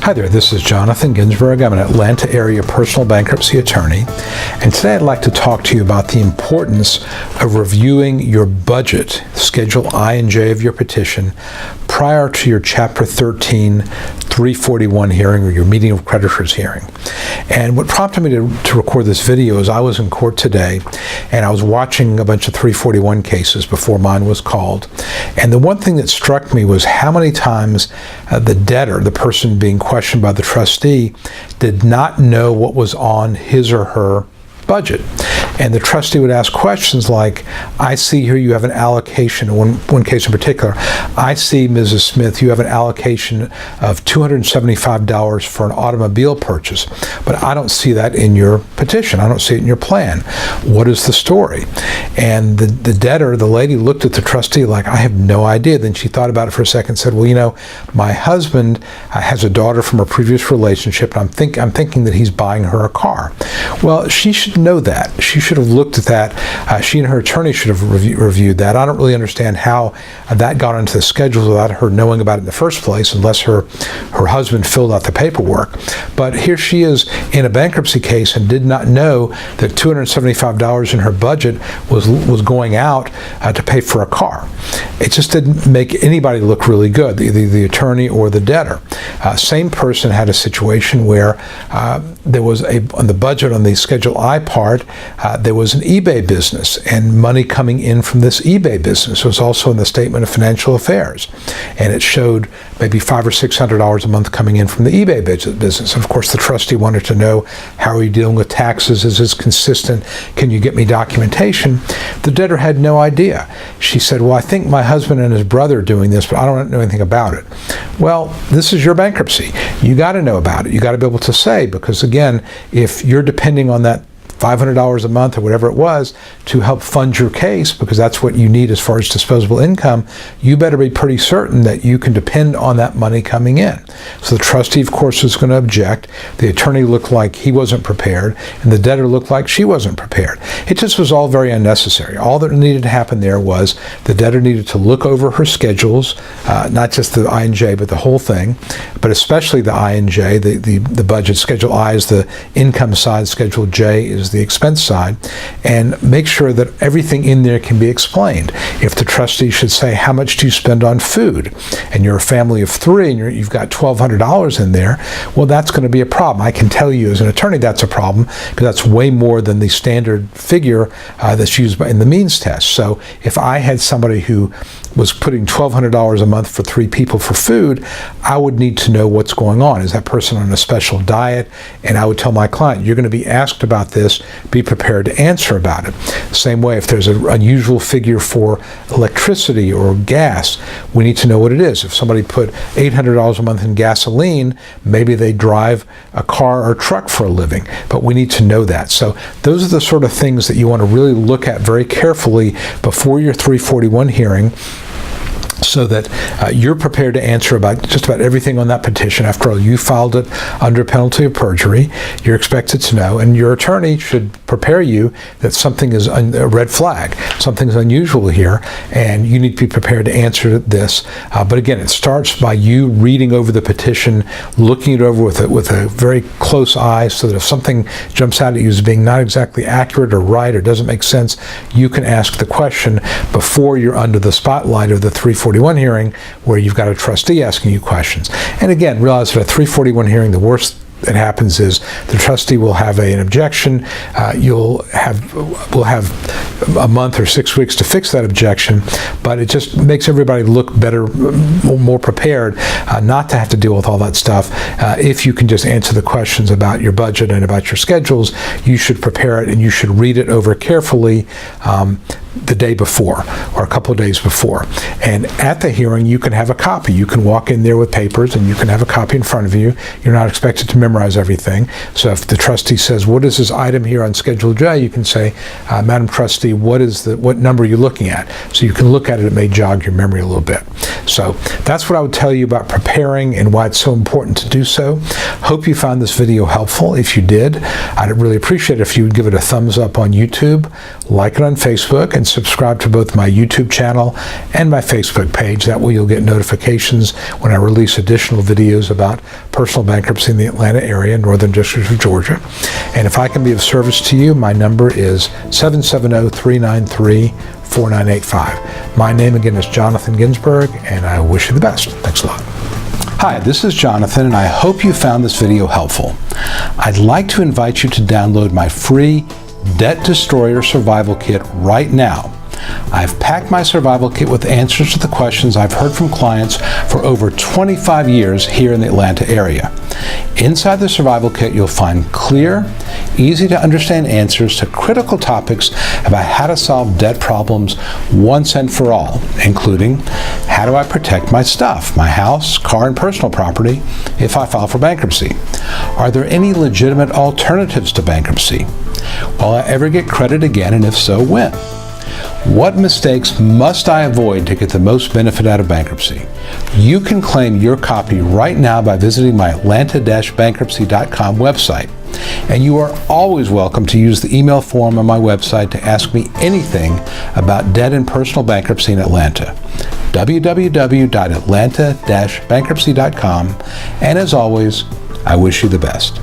Hi there, this is Jonathan Ginsberg. I'm an Atlanta area personal bankruptcy attorney, and today I'd like to talk to you about the importance of reviewing your budget, Schedule I and J of your petition, prior to your Chapter 13 341 hearing or your meeting of creditors hearing. And what prompted me to record this video is I was in court today and I was watching a bunch of 341 cases before mine was called. And the one thing that struck me was how many times the debtor, the person being questioned by the trustee, did not know what was on his or her budget. And the trustee would ask questions like, I see here you have an allocation, one case in particular, I see, Mrs. Smith, you have an allocation of $275 for an automobile purchase, but I don't see that in your petition. I don't see it in your plan. What is the story? And the debtor, the lady, looked at the trustee like, I have no idea. Then she thought about it for a second and said, well, you know, my husband has a daughter from a previous relationship, and I'm thinking that he's buying her a car. Well, she should know that. She should have looked at that. She and her attorney should have reviewed that. I don't really understand how that got into the schedules without her knowing about it in the first place, unless her husband filled out the paperwork. But here she is in a bankruptcy case and did not know that $275 in her budget was going out to pay for a car. It just didn't make anybody look really good, either the attorney or the debtor. Same person had a situation where there was on the budget on the Schedule I part, there was an eBay business and money coming in from this eBay business. It was also in the Statement of Financial Affairs, and it showed maybe $500 or $600 a month coming in from the eBay business. And of course, the trustee wanted to know, how are you dealing with taxes? Is this consistent? Can you get me documentation? The debtor had no idea. She said, well, I think my husband and his brother are doing this, but I don't know anything about it. Well, this is your bankruptcy. You got to know about it. You got to be able to say, because again, if you're depending on that $500 a month or whatever it was to help fund your case, because that's what you need as far as disposable income, you better be pretty certain that you can depend on that money coming in. So the trustee, of course, is going to object. The attorney looked like he wasn't prepared, and the debtor looked like she wasn't prepared. It just was all very unnecessary. All that needed to happen there was the debtor needed to look over her schedules, not just the I and J, but the whole thing, but especially the I and J, the budget. Schedule I is the income side, Schedule J is the expense side, and make sure that everything in there can be explained. If the trustee should say, how much do you spend on food? And you're a family of three and you've got $1,200 in there, well, that's going to be a problem. I can tell you as an attorney that's a problem, because that's way more than the standard figure that's used in the means test. So if I had somebody who was putting $1,200 a month for three people for food, I would need to know what's going on. Is that person on a special diet? And I would tell my client, you're going to be asked about this, be prepared to answer about it. Same way, if there's an unusual figure for electricity or gas, we need to know what it is. If somebody put $800 a month in gasoline, maybe they drive a car or truck for a living, but we need to know that. So those are the sort of things that you want to really look at very carefully before your 341 hearing, so that you're prepared to answer about just about everything on that petition. After all, you filed it under penalty of perjury. You're expected to know, and your attorney should prepare you that something is a red flag, something's unusual here, and you need to be prepared to answer this. But again, it starts by you reading over the petition, looking it over with a very close eye, so that if something jumps out at you as being not exactly accurate or right or doesn't make sense, you can ask the question before you're under the spotlight of the 341 hearing, where you've got a trustee asking you questions. And again, realize that a 341 hearing, the worst that happens is the trustee will have an objection. We'll have a month or 6 weeks to fix that objection, but it just makes everybody look better, more prepared, not to have to deal with all that stuff. If you can just answer the questions about your budget and about your schedules, you should prepare it and you should read it over carefully the day before or a couple of days before. And at the hearing, you can have a copy. You can walk in there with papers and you can have a copy in front of you. You're not expected to memorize everything. So if the trustee says, what is this item here on Schedule J, you can say, Madam Trustee, what number are you looking at? So you can look at it. It may jog your memory a little bit. So that's what I would tell you about preparing and why it's so important to do so. Hope you found this video helpful. If you did, I'd really appreciate it if you would give it a thumbs up on YouTube, like it on Facebook, and subscribe to both my YouTube channel and my Facebook page. That way you'll get notifications when I release additional videos about personal bankruptcy in the Atlanta area, Northern District of Georgia. And if I can be of service to you, my number is 770-393-4985. My name again is Jonathan Ginsberg, and I wish you the best. Thanks a lot. Hi, this is Jonathan, and I hope you found this video helpful. I'd like to invite you to download my free Debt Destroyer Survival Kit right now. I've packed my survival kit with answers to the questions I've heard from clients for over 25 years here in the Atlanta area. Inside the survival kit, you'll find clear, easy to understand answers to critical topics about how to solve debt problems once and for all, including how do I protect my stuff, my house, car, and personal property if I file for bankruptcy? Are there any legitimate alternatives to bankruptcy? Will I ever get credit again, and if so, when? What mistakes must I avoid to get the most benefit out of bankruptcy? You can claim your copy right now by visiting my atlanta-bankruptcy.com website. And you are always welcome to use the email form on my website to ask me anything about debt and personal bankruptcy in Atlanta. www.atlanta-bankruptcy.com. And as always, I wish you the best.